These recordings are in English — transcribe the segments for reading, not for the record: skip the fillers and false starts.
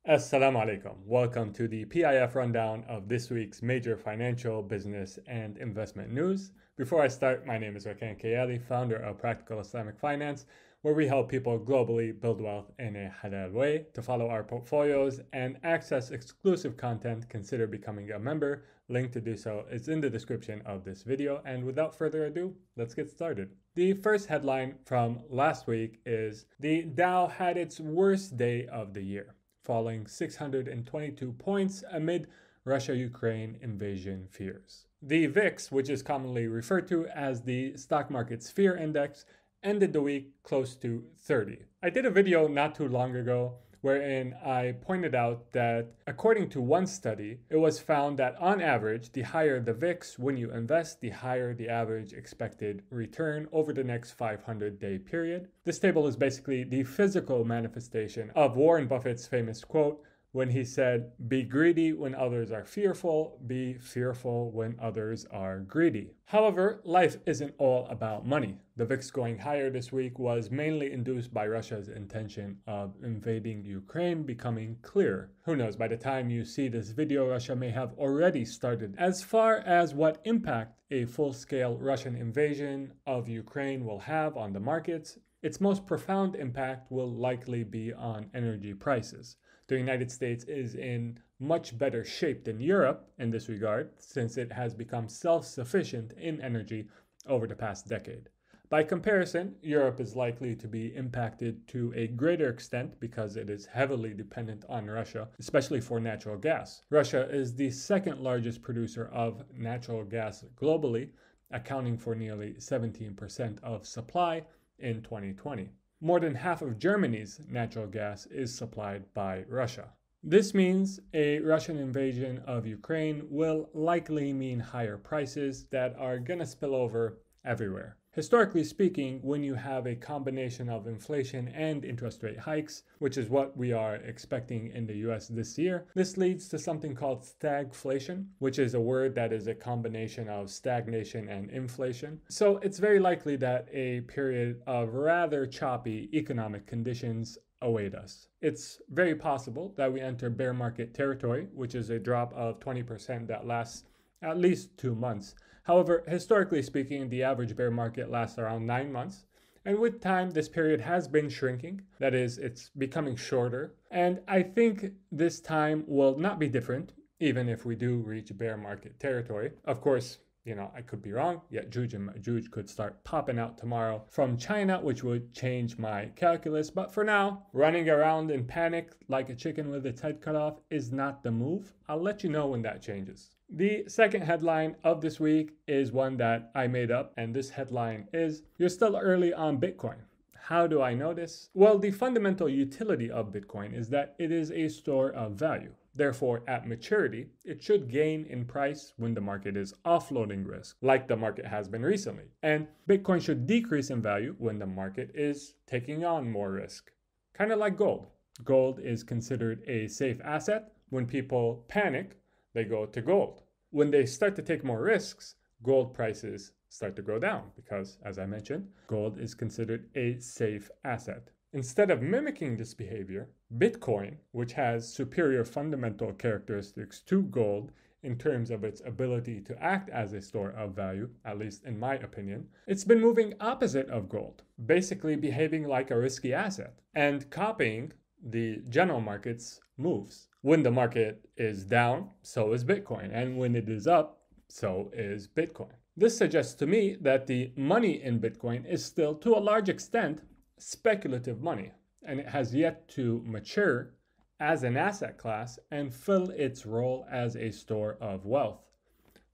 Assalamu alaikum. Welcome to the PIF rundown of this week's major financial, business, and investment news. Before I start, my name is Rakan Kayali, founder of Practical Islamic Finance, where we help people globally build wealth in a halal way. To follow our portfolios and access exclusive content, consider becoming a member. Link to do so is in the description of this video. And without further ado, let's get started. The first headline from last week is the Dow had its worst day of the year, falling 622 points amid Russia-Ukraine invasion fears. The VIX, which is commonly referred to as the stock market's fear index, ended the week close to 30. I did a video not too long ago wherein I pointed out that according to one study, it was found that on average, the higher the VIX when you invest, the higher the average expected return over the next 500-day period. This table is basically the physical manifestation of Warren Buffett's famous quote when he said, "Be greedy when others are fearful, be fearful when others are greedy." However, life isn't all about money. The VIX going higher this week was mainly induced by Russia's intention of invading Ukraine becoming clear. Who knows, by the time you see this video, Russia may have already started. As far as what impact a full-scale Russian invasion of Ukraine will have on the markets, its most profound impact will likely be on energy prices. The United States is in much better shape than Europe in this regard, since it has become self-sufficient in energy over the past decade. By comparison, Europe is likely to be impacted to a greater extent because it is heavily dependent on Russia, especially for natural gas. Russia is the second largest producer of natural gas globally, accounting for nearly 17% of supply in 2020. More than half of Germany's natural gas is supplied by Russia. This means a Russian invasion of Ukraine will likely mean higher prices that are gonna spill over everywhere. Historically speaking, when you have a combination of inflation and interest rate hikes, which is what we are expecting in the US this year, this leads to something called stagflation, which is a word that is a combination of stagnation and inflation. So it's very likely that a period of rather choppy economic conditions await us. It's very possible that we enter bear market territory, which is a drop of 20% that lasts at least 2 months. However, historically speaking, the average bear market lasts around 9 months. And with time, this period has been shrinking. That is, it's becoming shorter. And I think this time will not be different, even if we do reach bear market territory. Of course, I could be wrong. Ya'juj and Ma'juj could start popping out tomorrow from China, which would change my calculus. But for now, running around in panic like a chicken with its head cut off is not the move. I'll let you know when that changes. The second headline of this week is one that I made up, and this headline is, "You're still early on Bitcoin." How do I know this? Well, the fundamental utility of Bitcoin is that it is a store of value. Therefore, at maturity, it should gain in price when the market is offloading risk, like the market has been recently. And Bitcoin should decrease in value when the market is taking on more risk. Kind of like gold. Gold is considered a safe asset. When people panic, they go to gold. When they start to take more risks, gold prices start to go down because, as I mentioned, gold is considered a safe asset. Instead of mimicking this behavior, Bitcoin, which has superior fundamental characteristics to gold in terms of its ability to act as a store of value, at least in my opinion, it's been moving opposite of gold, basically behaving like a risky asset and copying the general market's moves. When the market is down, so is Bitcoin. And when it is up, so is Bitcoin. This suggests to me that the money in Bitcoin is still, to a large extent, speculative money. And it has yet to mature as an asset class and fill its role as a store of wealth,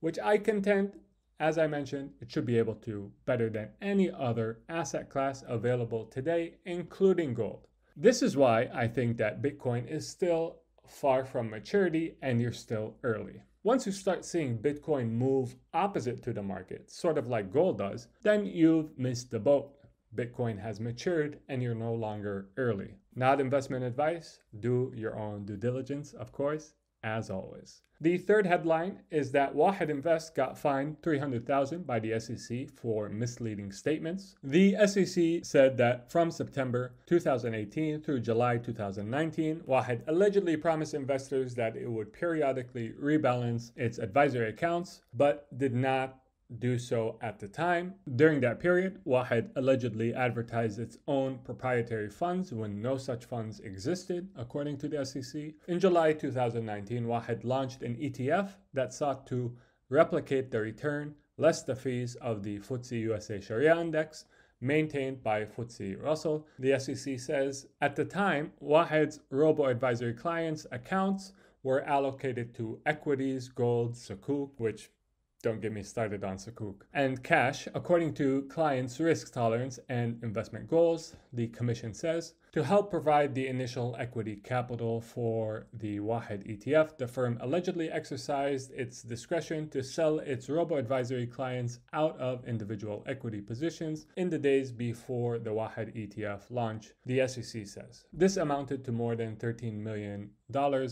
which I contend, as I mentioned, it should be able to better than any other asset class available today, including gold. This is why I think that Bitcoin is still far from maturity and you're still early. Once you start seeing Bitcoin move opposite to the market, sort of like gold does, then you've missed the boat. Bitcoin has matured and you're no longer early. Not investment advice. Do your own due diligence, of course. as always. The third headline is that Wahed Invest got fined $300,000 by the SEC for misleading statements. The SEC said that from September 2018 through July 2019, Wahed allegedly promised investors that it would periodically rebalance its advisory accounts, but did not do so at the time. During that period, Wahed allegedly advertised its own proprietary funds when no such funds existed, according to the SEC. In July 2019, Wahed launched an ETF that sought to replicate the return less the fees of the FTSE USA Sharia Index maintained by FTSE Russell. The SEC says at the time, Wahed's robo-advisory clients' accounts were allocated to equities, gold, sukuk, which don't get me started on sukuk, and cash according to clients' risk tolerance and investment goals, the commission says. To help provide the initial equity capital for the Wahed ETF, the firm allegedly exercised its discretion to sell its robo-advisory clients out of individual equity positions in the days before the Wahed ETF launch, the SEC says. This amounted to more than $13 million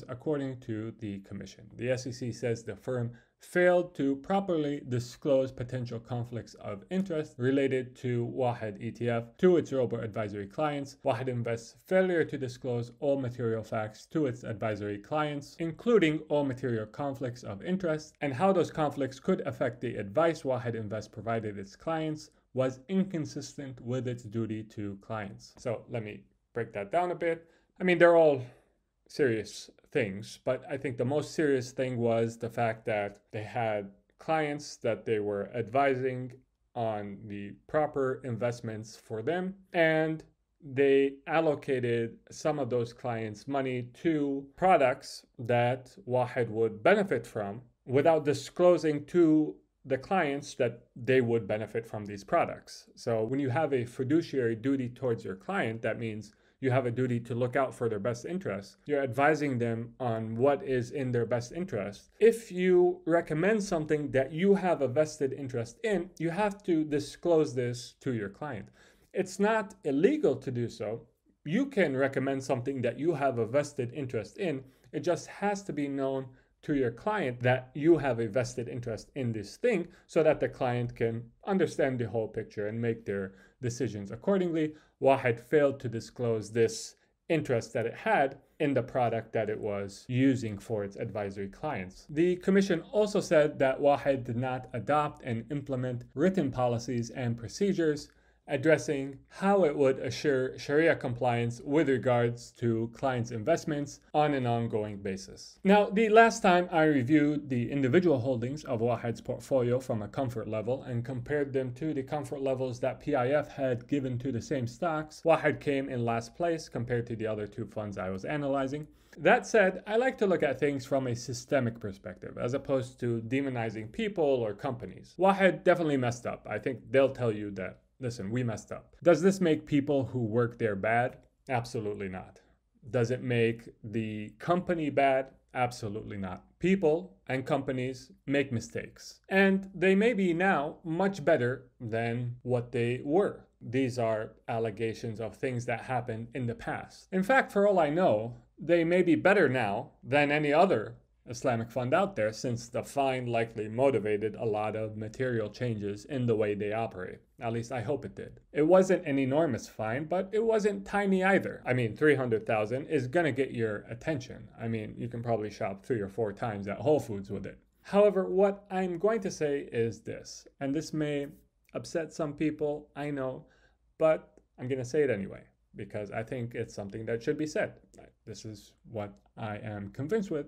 according to the commission. The SEC says the firm failed to properly disclose potential conflicts of interest related to Wahed ETF to its robo-advisory clients. Wahed Invest's failure to disclose all material facts to its advisory clients, including all material conflicts of interest and how those conflicts could affect the advice Wahed Invest provided its clients, was inconsistent with its duty to clients. So let me break that down a bit. I mean, they're all serious things, but I think the most serious thing was the fact that they had clients that they were advising on the proper investments for them, and they allocated some of those clients' money to products that Wahed would benefit from without disclosing to the clients that they would benefit from these products. So when you have a fiduciary duty towards your client, that means you have a duty to look out for their best interests. You're advising them on what is in their best interest. If you recommend something that you have a vested interest in, you have to disclose this to your client. It's not illegal to do so. You can recommend something that you have a vested interest in. It just has to be known to your client that you have a vested interest in this thing so that the client can understand the whole picture and make their decisions accordingly. Wahed failed to disclose this interest that it had in the product that it was using for its advisory clients. The commission also said that Wahed did not adopt and implement written policies and procedures addressing how it would assure Sharia compliance with regards to clients' investments on an ongoing basis. Now, the last time I reviewed the individual holdings of Wahed's portfolio from a comfort level and compared them to the comfort levels that PIF had given to the same stocks, Wahed came in last place compared to the other two funds I was analyzing. That said, I like to look at things from a systemic perspective as opposed to demonizing people or companies. Wahed definitely messed up. I think they'll tell you that, listen, we messed up. Does this make people who work there bad? Absolutely not. Does it make the company bad? Absolutely not. People and companies make mistakes, and they may be now much better than what they were. These are allegations of things that happened in the past. In fact, for all I know, they may be better now than any other Islamic fund out there, since the fine likely motivated a lot of material changes in the way they operate. At least I hope it did. It wasn't an enormous fine, but it wasn't tiny either. I mean, $300,000 is gonna get your attention. I mean, you can probably shop 3 or 4 times at Whole Foods with it. However, what I'm going to say is this, and this may upset some people, I know, but I'm gonna say it anyway, because I think it's something that should be said. This is what I am convinced with.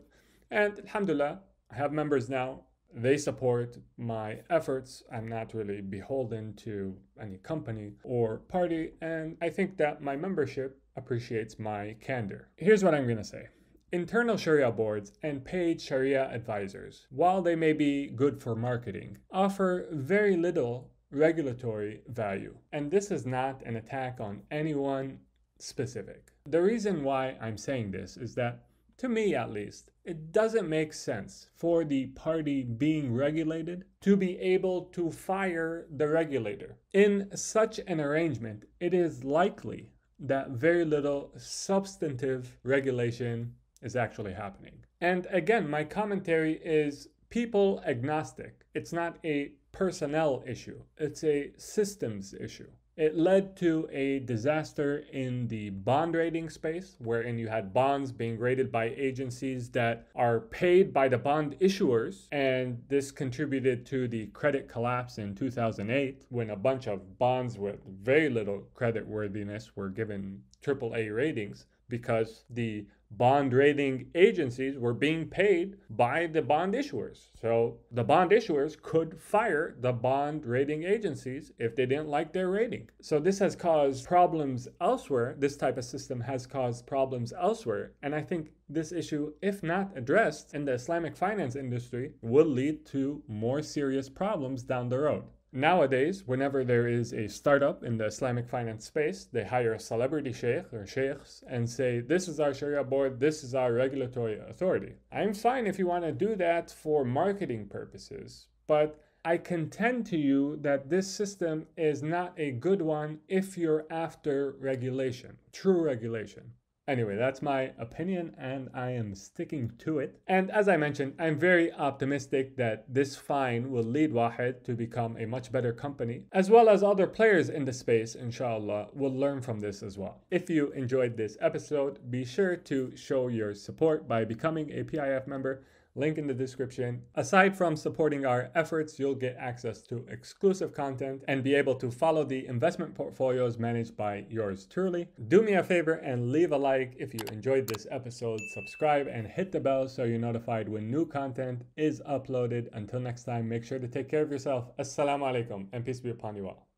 And alhamdulillah, I have members now. They support my efforts. I'm not really beholden to any company or party. And I think that my membership appreciates my candor. Here's what I'm going to say. Internal Sharia boards and paid Sharia advisors, while they may be good for marketing, offer very little regulatory value. And this is not an attack on anyone specific. The reason why I'm saying this is that, to me at least, it doesn't make sense for the party being regulated to be able to fire the regulator. In such an arrangement, it is likely that very little substantive regulation is actually happening. And again, my commentary is people agnostic. It's not a personnel issue, it's a systems issue. It led to a disaster in the bond rating space, wherein you had bonds being rated by agencies that are paid by the bond issuers. And this contributed to the credit collapse in 2008, when a bunch of bonds with very little credit worthiness were given AAA ratings because the bond rating agencies were being paid by the bond issuers. So the bond issuers could fire the bond rating agencies if they didn't like their rating. So this has caused problems elsewhere. This type of system has caused problems elsewhere. And I think this issue, if not addressed in the Islamic finance industry, will lead to more serious problems down the road. Nowadays, whenever there is a startup in the Islamic finance space, they hire a celebrity sheikh or sheikhs and say, this is our Sharia board, this is our regulatory authority. I'm fine if you want to do that for marketing purposes, but I contend to you that this system is not a good one if you're after regulation, true regulation. Anyway, that's my opinion and I am sticking to it. And as I mentioned, I'm very optimistic that this fine will lead Wahed to become a much better company, as well as other players in the space, inshallah, will learn from this as well. If you enjoyed this episode, be sure to show your support by becoming a PIF member. Link in the description. Aside from supporting our efforts, you'll get access to exclusive content and be able to follow the investment portfolios managed by yours truly. Do me a favor and leave a like if you enjoyed this episode. Subscribe and hit the bell so you're notified when new content is uploaded. Until next time, make sure to take care of yourself. Assalamu alaikum and peace be upon you all.